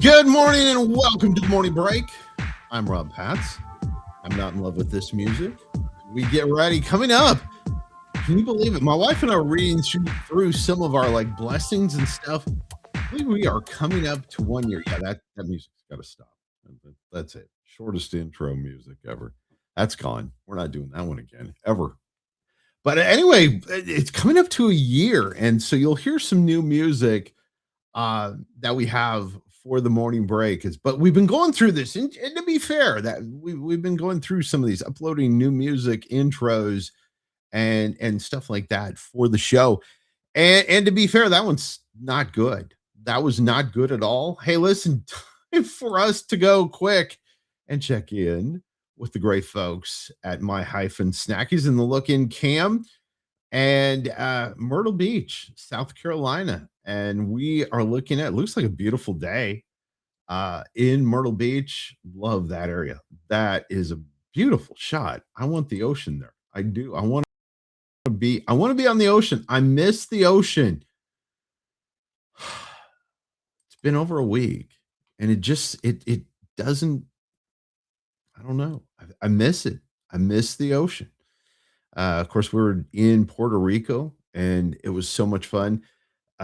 Good morning and welcome to the morning break. I'm Rob Patz. I'm not in love with this music. We get ready. Coming up, can you believe it? My wife and I are reading through some of our like blessings and stuff. I believe we are coming up to 1 year. Yeah, that music's got to stop. That's it. Shortest intro music ever. That's gone. We're not doing that one again ever. But anyway, it's coming up to a year, and so you'll hear some new music that we have for the morning break. But we've been going through this, and to be fair, that we've been going through some of these, uploading new music intros and stuff like that for the show. And to be fair, that one's not good. That was not good at all. Hey, listen, time for us to go quick and check in with the great folks at My Hyphen Snackies in the Look-In Cam and Myrtle Beach, South Carolina. And we are looking at, looks like a beautiful day in Myrtle Beach. Love that area. That is a beautiful shot. I want the ocean there. I do. I want to be on the ocean. I miss the ocean. It's been over a week and it doesn't, I don't know. I miss it. I miss the ocean. Of course, we were in Puerto Rico and it was so much fun.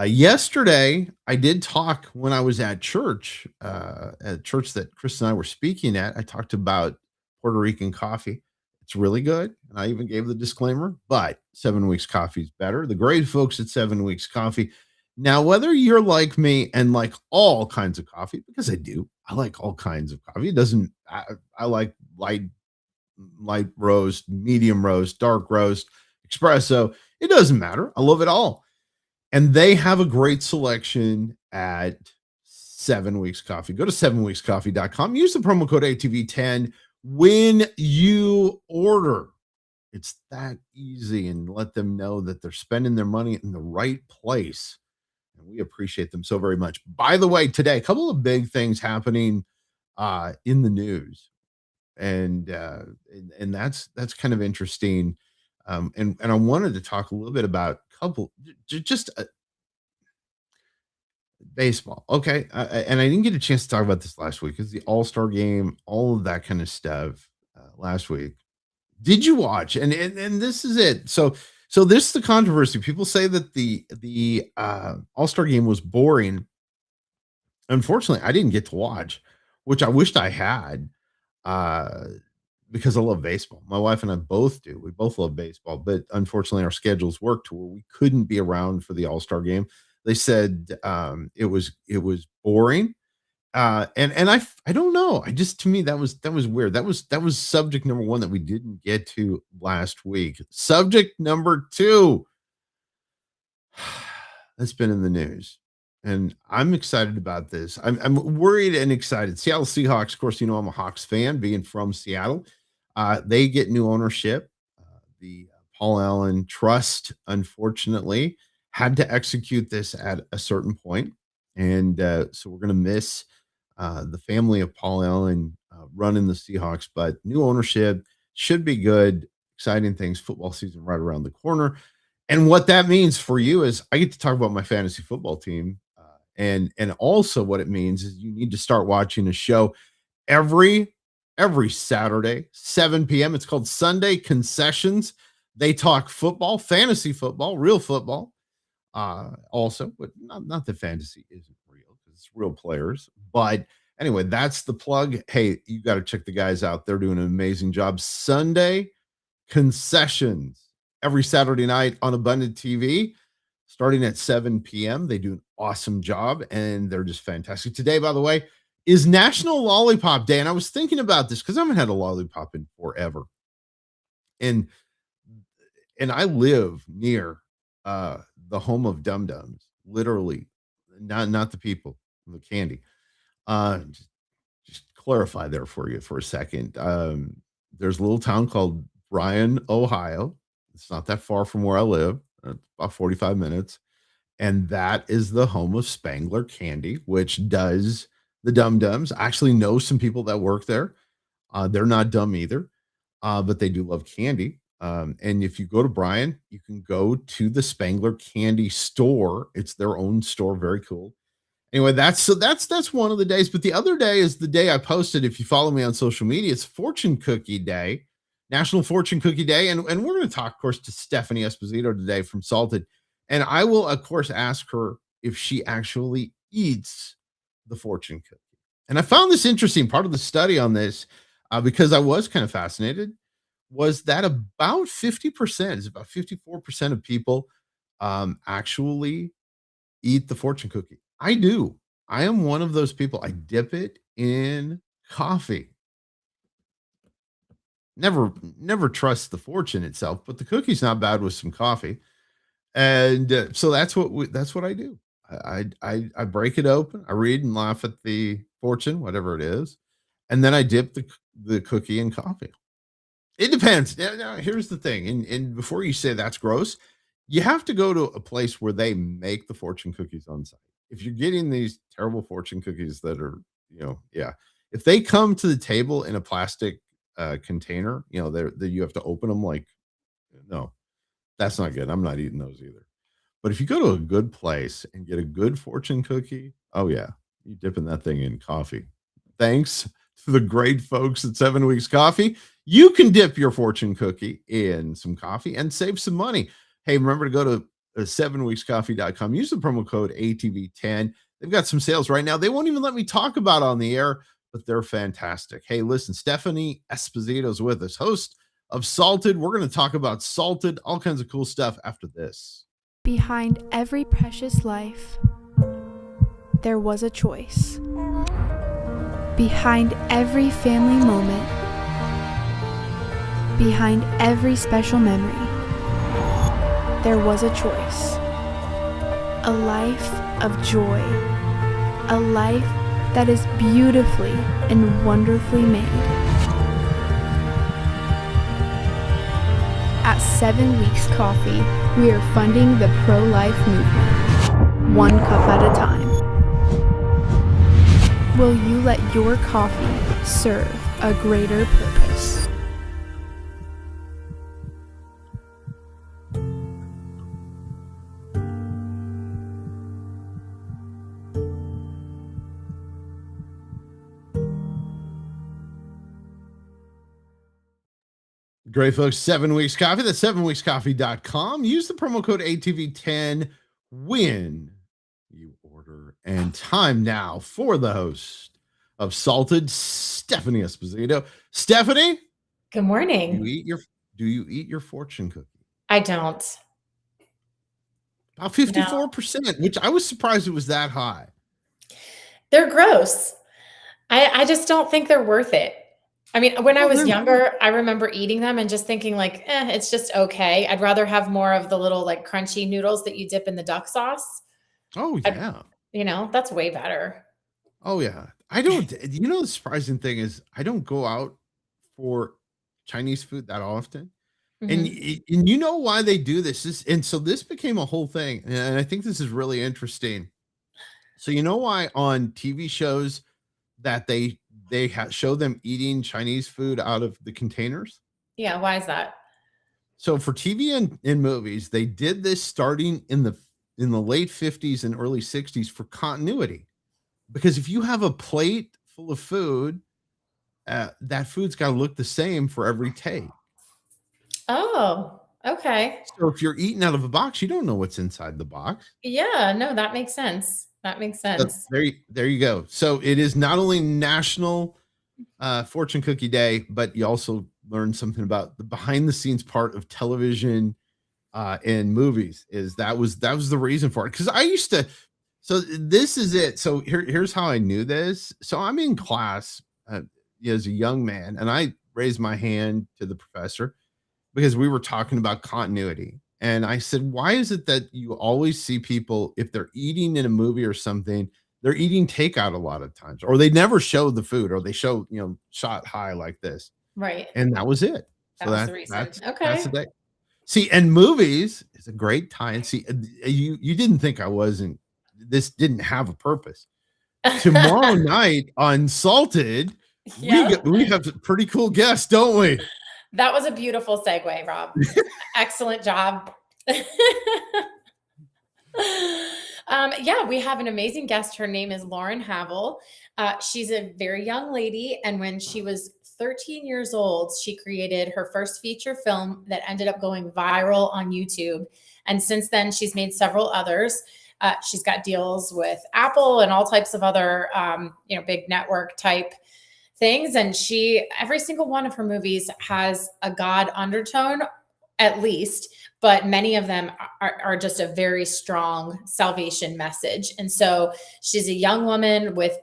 Yesterday, I did talk when I was at church that Chris and I were speaking at. I talked about Puerto Rican coffee. It's really good. And I even gave the disclaimer, but 7 Weeks Coffee is better. The great folks at 7 Weeks Coffee. Now, whether you're like me and like all kinds of coffee, because I do, I like all kinds of coffee. It doesn't, I like light roast, medium roast, dark roast, espresso. It doesn't matter. I love it all. And they have a great selection at 7 Weeks Coffee. Go to 7weekscoffee.com. Use the promo code ATV10 when you order. It's that easy, and let them know that they're spending their money in the right place. And we appreciate them so very much. By the way, today, a couple of big things happening in the news. And that's kind of interesting. And I wanted to talk a little bit about just baseball. Okay. And I didn't get a chance to talk about this last week because the All-Star game, all of that kind of stuff last week. Did you watch? And this is it. So this is the controversy. People say that the All-Star game was boring. Unfortunately, I didn't get to watch, which I wished I had. Uh because I love baseball. My wife and I both do. We both love baseball, but unfortunately, our schedules worked to where we couldn't be around for the All-Star game. They said it was boring, and I don't know. I just, to me, that was weird. That was subject number one that we didn't get to last week. Subject number two that's been in the news. And I'm excited about this. I'm worried and excited. Seattle Seahawks, of course, you know I'm a Hawks fan, being from Seattle. They get new ownership. The Paul Allen Trust, unfortunately, had to execute this at a certain point, and so we're going to miss the family of Paul Allen running the Seahawks. But new ownership should be good. Exciting things. Football season right around the corner. And what that means for you is I get to talk about my fantasy football team, and also what it means is you need to start watching a show every Saturday, 7 p.m. It's called Sunday Concessions. They talk football, fantasy football, real football, also, but not that fantasy isn't real because it's real players. But anyway, that's the plug. Hey, you got to check the guys out. They're doing an amazing job. Sunday Concessions every Saturday night on Abundant TV, starting at 7 p.m. They do an awesome job, and they're just fantastic. Today, by the way, is National Lollipop Day, and I was thinking about this because I haven't had a lollipop in forever. And I live near the home of Dum Dums, literally, not the people, the candy. Just clarify there for you for a second. There's a little town called Bryan, Ohio. It's not that far from where I live, about 45 minutes. And that is the home of Spangler Candy, which does the Dum Dums. I actually know some people that work there. They're not dumb either, but they do love candy. And if you go to Bryan, you can go to the Spangler Candy store. It's their own store, very cool. Anyway, that's one of the days. But the other day is the day I posted. If you follow me on social media, it's Fortune Cookie Day, National Fortune Cookie Day, and we're going to talk, of course, to Stephanie Esposito today from Salted, and I will, of course, ask her if she actually eats the fortune cookie. And I found this interesting. Part of the study on this, because I was kind of fascinated, was that about 50%, is about 54% of people actually eat the fortune cookie. I do. I am one of those people. I dip it in coffee. Never trust the fortune itself, but the cookie's not bad with some coffee. And so that's what I do. I break it open. I read and laugh at the fortune, whatever it is, and then I dip the cookie in coffee. It depends. Now, here's the thing, and before you say that's gross, you have to go to a place where they make the fortune cookies on site. If you're getting these terrible fortune cookies that are, yeah, if they come to the table in a plastic container, that you have to open them like, no, that's not good. I'm not eating those either. But if you go to a good place and get a good fortune cookie, oh yeah, you dipping that thing in coffee. Thanks to the great folks at 7 Weeks Coffee, you can dip your fortune cookie in some coffee and save some money. Hey, remember to go to 7weekscoffee.com. Use the promo code ATV10. They've got some sales right now. They won't even let me talk about on the air, but they're fantastic. Hey, listen, Stephanie Esposito's with us, host of Salted. We're going to talk about Salted, all kinds of cool stuff after this. Behind every precious life, there was a choice. Behind every family moment, behind every special memory, there was a choice. A life of joy. A life that is beautifully and wonderfully made. At 7 Weeks Coffee, we are funding the pro-life movement, one cup at a time. Will you let your coffee serve a greater purpose? Great, folks. 7 Weeks Coffee. That's 7weekscoffee.com. Use the promo code ATV10 when you order. And time now for the host of Salted, Stephanie Esposito. Stephanie, Good morning. do you eat your fortune cookie? I don't. About 54%, which I was surprised it was that high. They're gross. I just don't think they're worth it. I mean, when I was younger, I remember eating them and just thinking like, it's just okay. I'd rather have more of the little like crunchy noodles that you dip in the duck sauce. Oh, yeah. That's way better. Oh, yeah. The surprising thing is I don't go out for Chinese food that often. And you know why they do this? So this became a whole thing. And I think this is really interesting. So you know why on TV shows that they show them eating Chinese food out of the containers? Yeah. Why is that? So for TV and movies, they did this starting in the late 50s and early 60s for continuity. Because if you have a plate full of food, that food's got to look the same for every take. Oh, okay. So if you're eating out of a box, you don't know what's inside the box. Yeah, no, that makes sense. So there you go. So it is not only National Fortune Cookie Day, but you also learn something about the behind the scenes part of television and movies. That was the reason for it. Because I used to. So this is it. So here's how I knew this. So I'm in class as a young man, and I raised my hand to the professor because we were talking about continuity. And I said, why is it that you always see people, if they're eating in a movie or something, they're eating takeout a lot of times, or they never show the food, or they show, shot high like this. Right. And that was it. That was the reason. Okay. That's the day. See, and movies is a great tie. And see, you didn't think this didn't have a purpose. Tomorrow night on Salted, we have a pretty cool guest, don't we? That was a beautiful segue, Rob. Excellent job. Yeah, we have an amazing guest. Her name is Lauren Havel. She's a very young lady, and when she was 13 years old, she created her first feature film that ended up going viral on YouTube. And since then, she's made several others. She's got deals with Apple and all types of other, big network type things. And every single one of her movies has a God undertone, at least, but many of them are just a very strong salvation message. And so she's a young woman with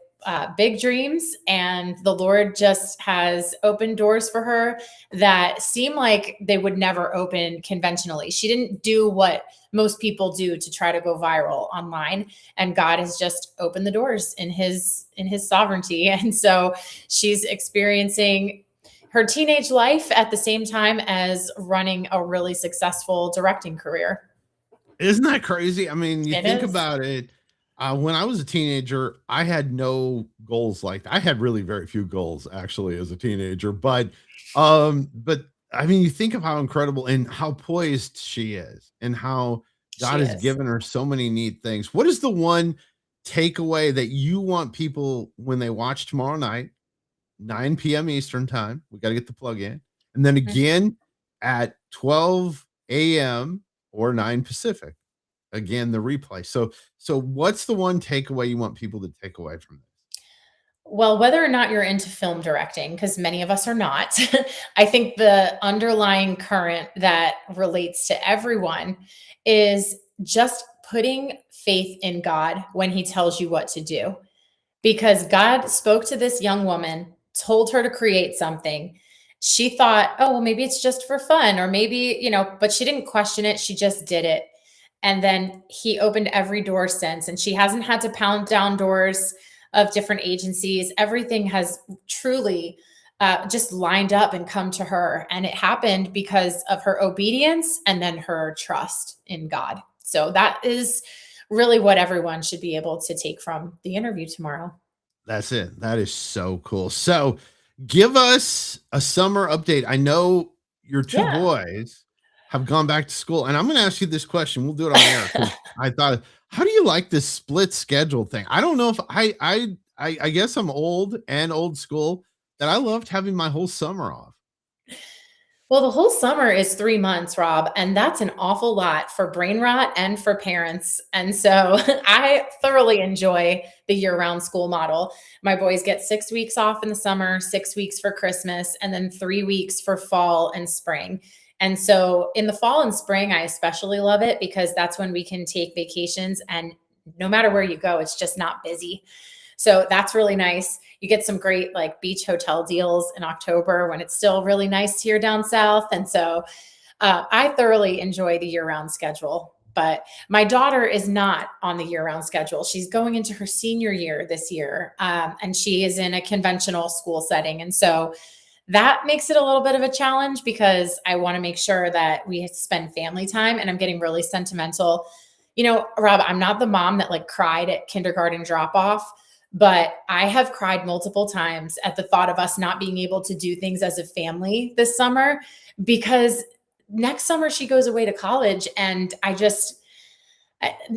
big dreams, and the Lord just has opened doors for her that seem like they would never open conventionally. She didn't do what most people do to try to go viral online, and God has just opened the doors in his sovereignty. And so she's experiencing her teenage life at the same time as running a really successful directing career. Isn't that crazy? I mean, you It think is. about it. When I was a teenager, I had no goals like that. I had really very few goals actually as a teenager, but I mean, you think of how incredible and how poised she is and how God She has is. given her so many neat things. What is the one takeaway that you want people when they watch tomorrow night, 9 p.m. Eastern time? We got to get the plug in. And then again at 12 a.m. or 9 Pacific. Again, the replay. So what's the one takeaway you want people to take away from this? Well, whether or not you're into film directing, because many of us are not, I think the underlying current that relates to everyone is just putting faith in God when he tells you what to do. Because God spoke to this young woman, told her to create something. She thought, oh, well, maybe it's just for fun, or maybe, but she didn't question it. She just did it. And then he opened every door since, and she hasn't had to pound down doors of different agencies. Everything has truly just lined up and come to her. And it happened because of her obedience and then her trust in God. So that is really what everyone should be able to take from the interview tomorrow. That's it. That is so cool. So give us a summer update. I know your two Yeah. boys have gone back to school, and I'm going to ask you this question. We'll do it on air because I thought, how do you like this split schedule thing? I don't know if I guess I'm old school that I loved having my whole summer off. Well, the whole summer is 3 months, Rob, and that's an awful lot for brain rot and for parents. And so I thoroughly enjoy the year-round school model. My boys get 6 weeks off in the summer, 6 weeks for Christmas, and then 3 weeks for fall and spring. And so in the fall and spring, I especially love it because that's when we can take vacations, and no matter where you go, it's just not busy. So that's really nice. You get some great like beach hotel deals in October when it's still really nice here down south. And so I thoroughly enjoy the year-round schedule. But my daughter is not on the year-round schedule. She's going into her senior year this year, and she is in a conventional school setting. And so that makes it a little bit of a challenge because I want to make sure that we spend family time, and I'm getting really sentimental. Rob, I'm not the mom that like cried at kindergarten drop off, but I have cried multiple times at the thought of us not being able to do things as a family this summer, because next summer she goes away to college, and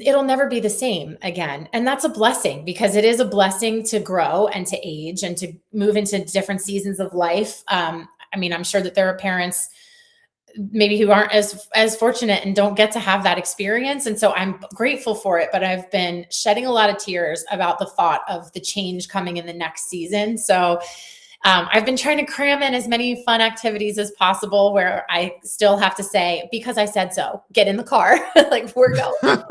it'll never be the same again. And that's a blessing, because it is a blessing to grow and to age and to move into different seasons of life. I'm sure that there are parents maybe who aren't as fortunate and don't get to have that experience. And so I'm grateful for it, but I've been shedding a lot of tears about the thought of the change coming in the next season. So I've been trying to cram in as many fun activities as possible where I still have to say, because I said so, get in the car. Like, we're going. I've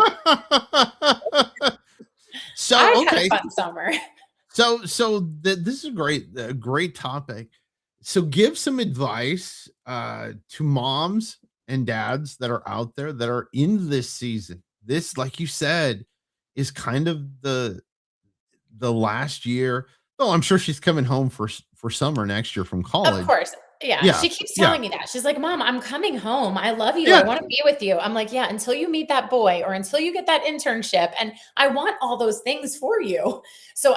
had a fun summer. This is a great topic. So give some advice to moms and dads that are out there that are in this season. This, like you said, is kind of the last year. Oh, I'm sure she's coming home for summer next year from college. Of course. Yeah. She keeps telling me that. She's like, Mom, I'm coming home. I love you. I want to be with you. I'm like, yeah, until you meet that boy or until you get that internship. And I want all those things for you. So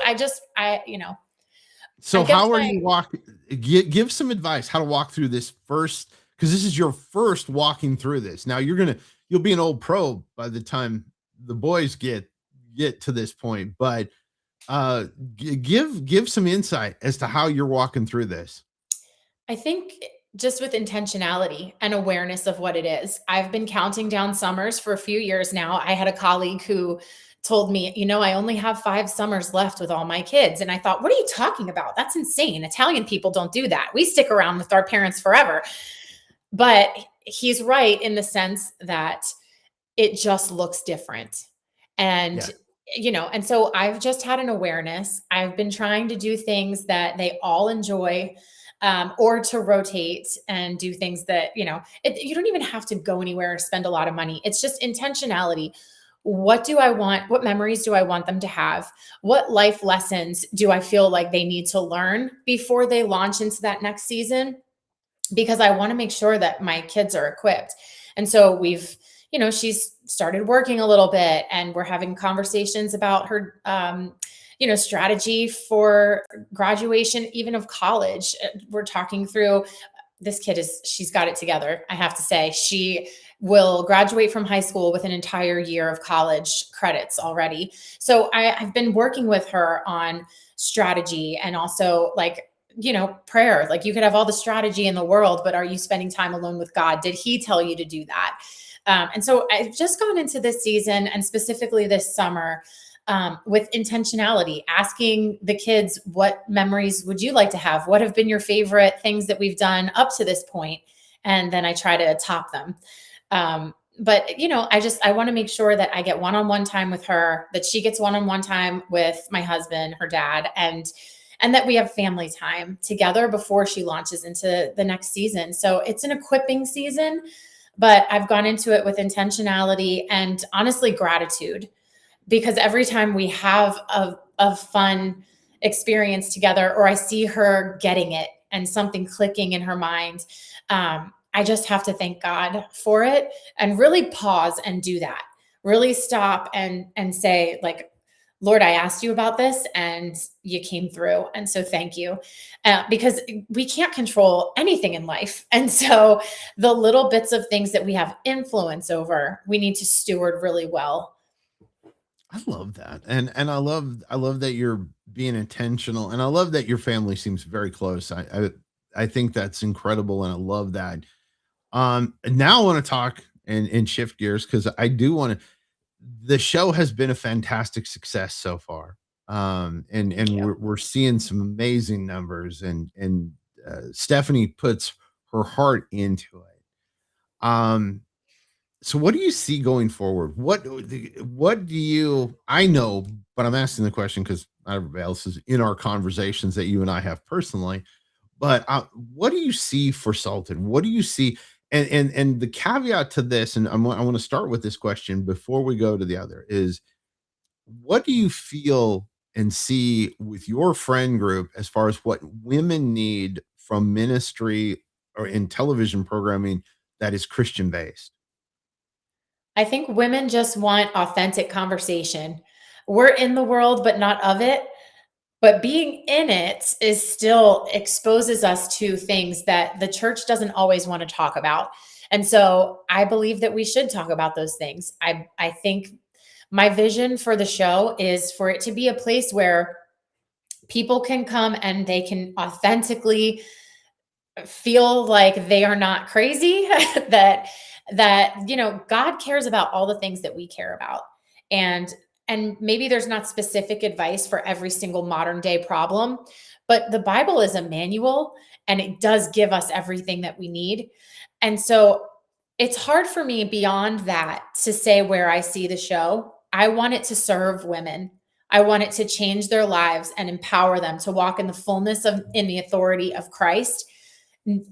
So how are you walking? Give some advice how to walk through this first, because this is your first walking through this. Now you'll be an old pro by the time the boys get get to this point, but give some insight as to how you're walking through this. I think just with intentionality and awareness of what it is. I've been counting down summers for a few years now. I had a colleague who told me, I only have 5 summers left with all my kids. And I thought, what are you talking about? That's insane. Italian people don't do that. We stick around with our parents forever. But he's right in the sense that it just looks different. And, Yeah. and so I've just had an awareness. I've been trying to do things that they all enjoy, or to rotate and do things that, you don't even have to go anywhere or spend a lot of money. It's just intentionality. What do I want? What memories do I want them to have? What life lessons do I feel like they need to learn before they launch into that next season? Because I want to make sure that my kids are equipped. And so she's started working a little bit, and we're having conversations about her, strategy for graduation, even of college. We're talking through, she's got it together. I have to say, she will graduate from high school with an entire year of college credits already. So I've been working with her on strategy, and also prayer. Like, you could have all the strategy in the world, but are you spending time alone with God? Did he tell you to do that? And so I've just gone into this season, and specifically this summer, with intentionality, asking the kids, what memories would you like to have? What have been your favorite things that we've done up to this point? And then I try to top them. But I want to make sure that I get one-on-one time with her, that she gets one-on-one time with my husband, her dad, and that we have family time together before she launches into the next season. So it's an equipping season, but I've gone into it with intentionality and honestly gratitude, because every time we have a fun experience together, or I see her getting it and something clicking in her mind, I just have to thank God for it, and really pause and do that. Really stop and say, like, Lord, I asked you about this and you came through. And so thank you. Because we can't control anything in life. And so the little bits of things that we have influence over, we need to steward really well. I love that. And I love that you're being intentional, and I love that your family seems very close. I think that's incredible, and I love that. Now I want to talk and shift gears, because I do want to. The show has been a fantastic success so far. And Yeah. we're seeing some amazing numbers, and Stephanie puts her heart into it. So what do you see going forward? What do you, I know, but I'm asking the question because everybody else is in our conversations that you and I have personally. But what do you see for Sultan? What do you see? And the caveat to this, and I want to start with this question before we go to the other, is what do you feel and see with your friend group as far as what women need from ministry or in television programming that is Christian based? I think women just want authentic conversation. We're in the world, but not of it. But being in it is still exposes us to things that the church doesn't always want to talk about. And so I believe that we should talk about those things. I think my vision for the show is for it to be a place where people can come and they can authentically feel like they are not crazy, that God cares about all the things that we care about. And maybe there's not specific advice for every single modern day problem, but the Bible is a manual, and it does give us everything that we need. And so it's hard for me beyond that to say where I see the show. I want it to serve women. I want it to change their lives and empower them to walk in the fullness of, in the authority of Christ,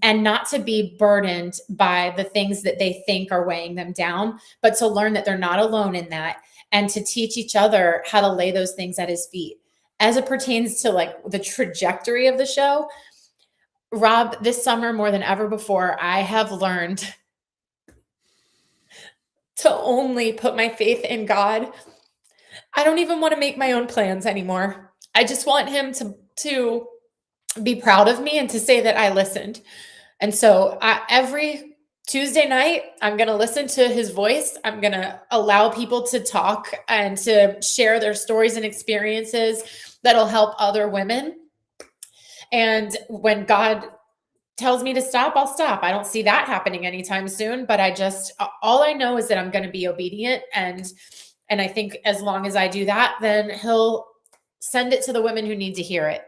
and not to be burdened by the things that they think are weighing them down, but to learn that they're not alone in that, and to teach each other how to lay those things at his feet. As it pertains to like the trajectory of the show, Rob, this summer more than ever before, I have learned to only put my faith in God. I don't even want to make my own plans anymore. I just want him to be proud of me and to say that I listened. And so every Tuesday night, I'm going to listen to his voice. I'm going to allow people to talk and to share their stories and experiences that'll help other women. And when God tells me to stop, I'll stop. I don't see that happening anytime soon, but all I know is that I'm going to be obedient. And I think as long as I do that, then he'll send it to the women who need to hear it.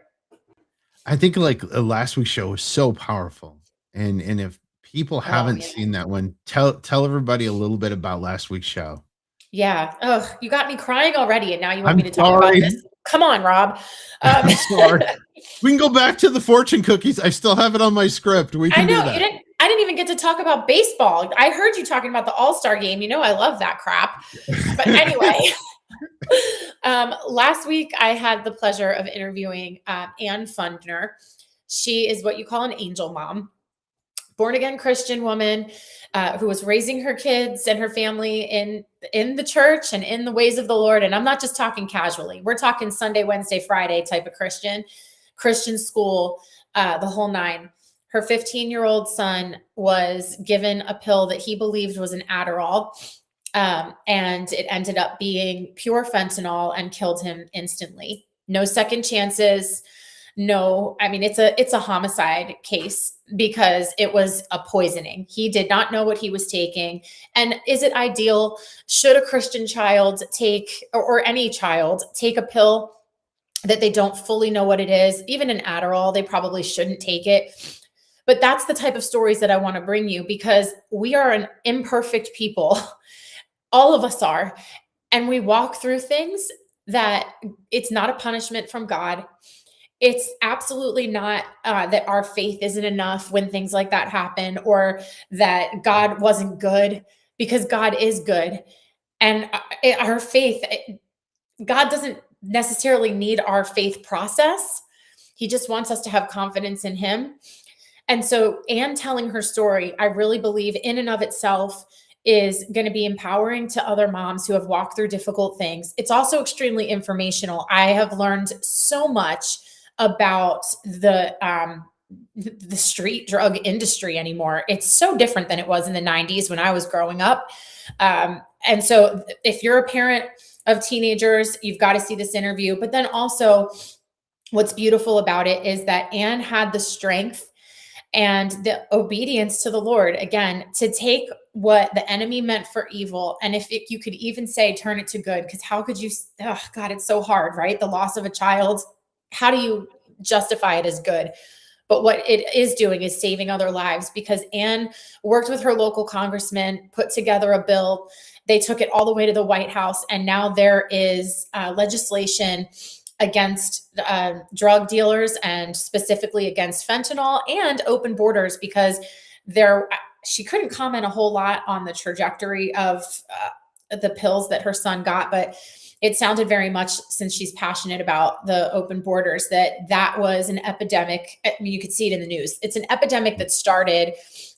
I think like last week's show was so powerful. And if people haven't seen that one, tell everybody a little bit about last week's show. Yeah. Oh, you got me crying already. And now you want me to talk about this. Come on, Rob. I'm sorry. We can go back to the fortune cookies. I still have it on my script. We can do that. I didn't even get to talk about baseball. I heard you talking about the All-Star game. You know, I love that crap. But anyway, last week I had the pleasure of interviewing Ann Fundner. She is what you call an angel mom, born again Christian woman who was raising her kids and her family in the church and in the ways of the Lord. And I'm not just talking casually. We're talking Sunday, Wednesday, Friday type of Christian school, the whole nine. Her 15-year-old son was given a pill that he believed was an Adderall. And it ended up being pure fentanyl and killed him instantly. No second chances. No, I mean, it's a homicide case because it was a poisoning. He did not know what he was taking. And is it ideal? Should a Christian child or any child take a pill that they don't fully know what it is? Even an Adderall, they probably shouldn't take it. But that's the type of stories that I want to bring you because we are an imperfect people. All of us are. And we walk through things that it's not a punishment from God. It's absolutely not that our faith isn't enough when things like that happen or that God wasn't good, because God is good. And our faith, God doesn't necessarily need our faith process. He just wants us to have confidence in him. And so Anne telling her story, I really believe in and of itself is going to be empowering to other moms who have walked through difficult things. It's also extremely informational. I have learned so much about the street drug industry anymore. It's so different than it was in the 90s when I was growing up. And so if you're a parent of teenagers, you've got to see this interview. But then also what's beautiful about it is that Anne had the strength and the obedience to the Lord, again, to take what the enemy meant for evil. And if you could even say, turn it to good, because how could you, oh God, it's so hard, right? The loss of a child, how do you justify it as good? But what it is doing is saving other lives, because Anne worked with her local congressman, put together a bill. They took it all the way to the White House. And now there is legislation against drug dealers and specifically against fentanyl and open borders, because she couldn't comment a whole lot on the trajectory of the pills that her son got, but it sounded very much, since she's passionate about the open borders, that was an epidemic. I mean, you could see it in the news. It's an epidemic that started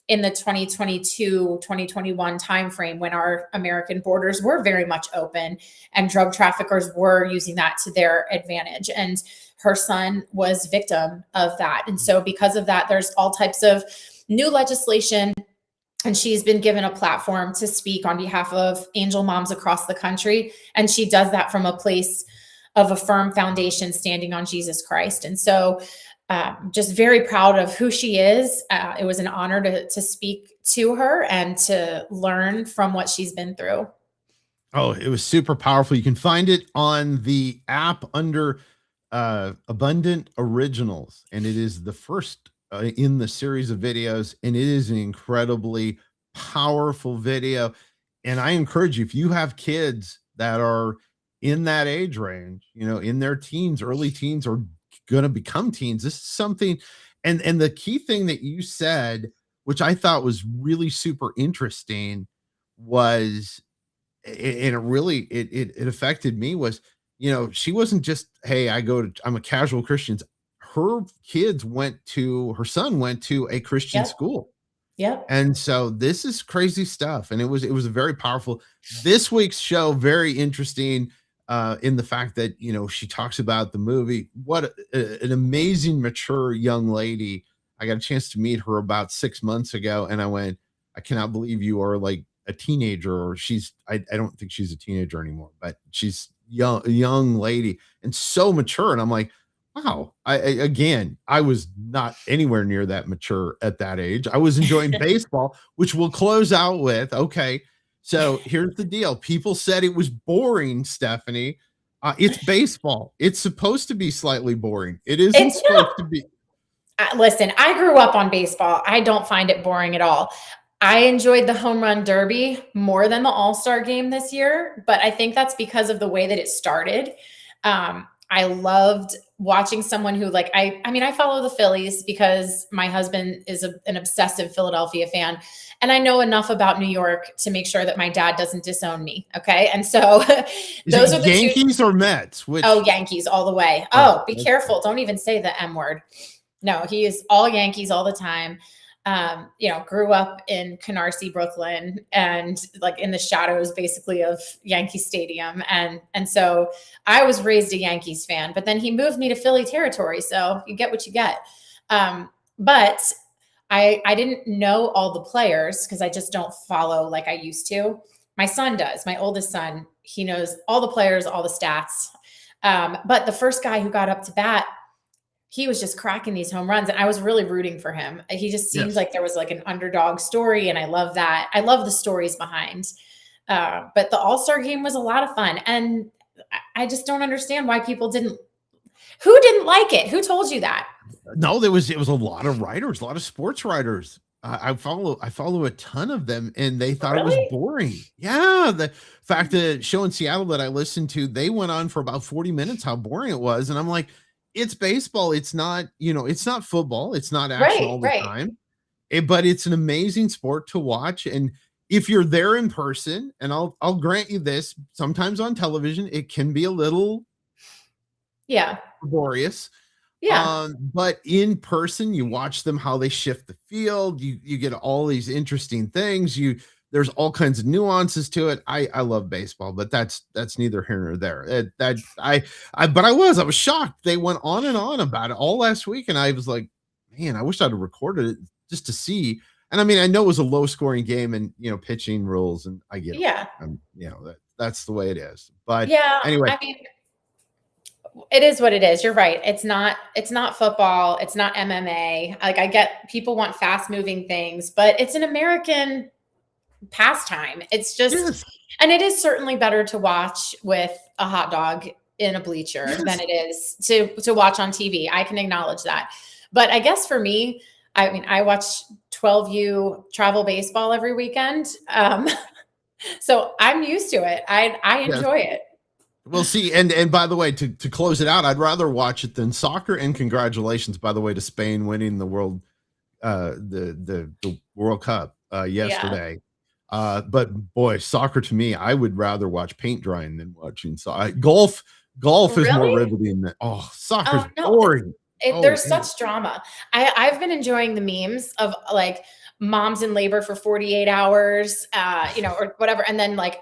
in the 2022, 2021 timeframe when our American borders were very much open and drug traffickers were using that to their advantage. And her son was victim of that. And so because of that, there's all types of new legislation. And she's been given a platform to speak on behalf of angel moms across the country. And she does that from a place of a firm foundation standing on Jesus Christ. And so just very proud of who she is. It was an honor to speak to her and to learn from what she's been through. Oh, it was super powerful. You can find it on the app under Abundant Originals. And it is the first in the series of videos. And it is an incredibly powerful video. And I encourage you, if you have kids that are in that age range, in their teens, early teens, or going to become teens, this is something. And the key thing that you said, which I thought was really super interesting, was, and it really it affected me, was, she wasn't just, hey, I'm a casual Christian. Her son went to a Christian school. Yeah. And so this is crazy stuff. And it was a very powerful, this week's show, very interesting in the fact that, she talks about the movie. What an amazing, mature young lady. I got a chance to meet her about 6 months ago. And I I cannot believe you are like a teenager, or I don't think she's a teenager anymore, but she's a young lady and so mature. And I'm like, wow, again, I was not anywhere near that mature at that age. I was enjoying baseball, which we'll close out with. Okay. So here's the deal. People said it was boring, Stephanie. It's baseball. It's supposed to be slightly boring. It isn't It's supposed not. to be. Listen, I grew up on baseball. I don't find it boring at all. I enjoyed the home run derby more than the All-Star game this year, but I think that's because of the way that it started. I loved watching someone who I mean, I follow the Phillies because my husband is an obsessive Philadelphia fan, and I know enough about New York to make sure that my dad doesn't disown me. Okay. And so those are the Yankees or Mets? Which? Oh, Yankees all the way. Oh, be careful. Don't even say the M word. No, he is all Yankees all the time. Grew up in Canarsie, Brooklyn, and like in the shadows basically of Yankee Stadium. And so I was raised a Yankees fan, but then he moved me to Philly territory. So you get what you get. But I didn't know all the players because I just don't follow like I used to. My son does. My oldest son, he knows all the players, all the stats. But the first guy who got up to bat, he was just cracking these home runs, and I was really rooting for him. He just seemed like there was like an underdog story, and I love that. I love the stories behind. But the All-Star game was a lot of fun, and I just don't understand why people didn't. Who didn't like it? Who told you that? No, it was a lot of writers, a lot of sports writers. I follow a ton of them, and they thought it was boring. Yeah, the fact that show in Seattle that I listened to, they went on for about 40 minutes how boring it was, and I'm like, it's baseball. It's not, it's not football. It's not action all the time. But it's an amazing sport to watch. And if you're there in person, and I'll grant you this, sometimes on television, it can be a little laborious. Yeah. But in person, you watch them, how they shift the field. You get all these interesting things. There's all kinds of nuances to it. I love baseball, but that's neither here nor there. I was shocked. They went on and on about it all last week, and I was like, man, I wish I'd have recorded it just to see. And I mean, I know it was a low scoring game, and pitching rules, and I get it. Yeah. That's the way it is. But anyway, I mean, it is what it is. You're right. It's not football. It's not MMA. Like, I get people want fast moving things, but it's an American pastime. It's just, and it is certainly better to watch with a hot dog in a bleacher than it is to watch on TV. I can acknowledge that. But I guess for me, I mean, I watch 12U travel baseball every weekend. So I'm used to it. I enjoy it. We'll see. And by the way, to close it out, I'd rather watch it than soccer. And congratulations, by the way, to Spain winning the world the World Cup yesterday. But boy, soccer to me, I would rather watch paint drying than watching soccer. Golf is more riveting than soccer's boring. There's such drama. I've been enjoying the memes of like moms in labor for 48 hours, or whatever. And then like,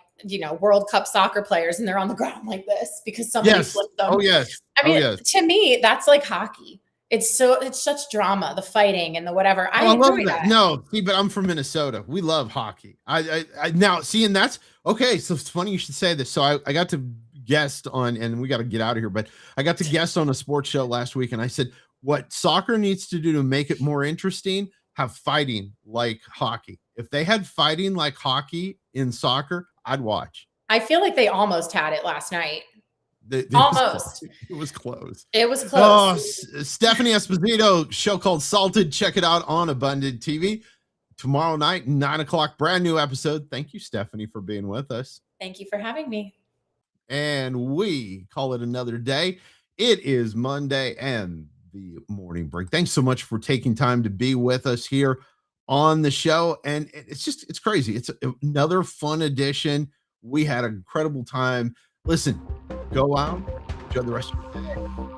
World Cup soccer players, and they're on the ground like this because somebody flipped them. Oh, yes. I mean, to me, that's like hockey. It's such drama, the fighting and the whatever. I enjoy love that. No, see, but I'm from Minnesota. We love hockey. I now see, and that's okay. So it's funny you should say this. So I got to guest on, and we got to get out of here, but I got to guest on a sports show last week, and I said, what soccer needs to do to make it more interesting, have fighting like hockey. If they had fighting like hockey in soccer, I'd watch. I feel like they almost had it last night. Almost. It was close. It was close. Oh, Stephanie Esposito, show called Salted. Check it out on Abundant TV tomorrow night, 9:00, brand new episode. Thank you, Stephanie, for being with us. Thank you for having me. And we call it another day. It is Monday and the morning break. Thanks so much for taking time to be with us here on the show. And it's crazy. It's another fun edition. We had an incredible time. Listen, go out, enjoy the rest of your day.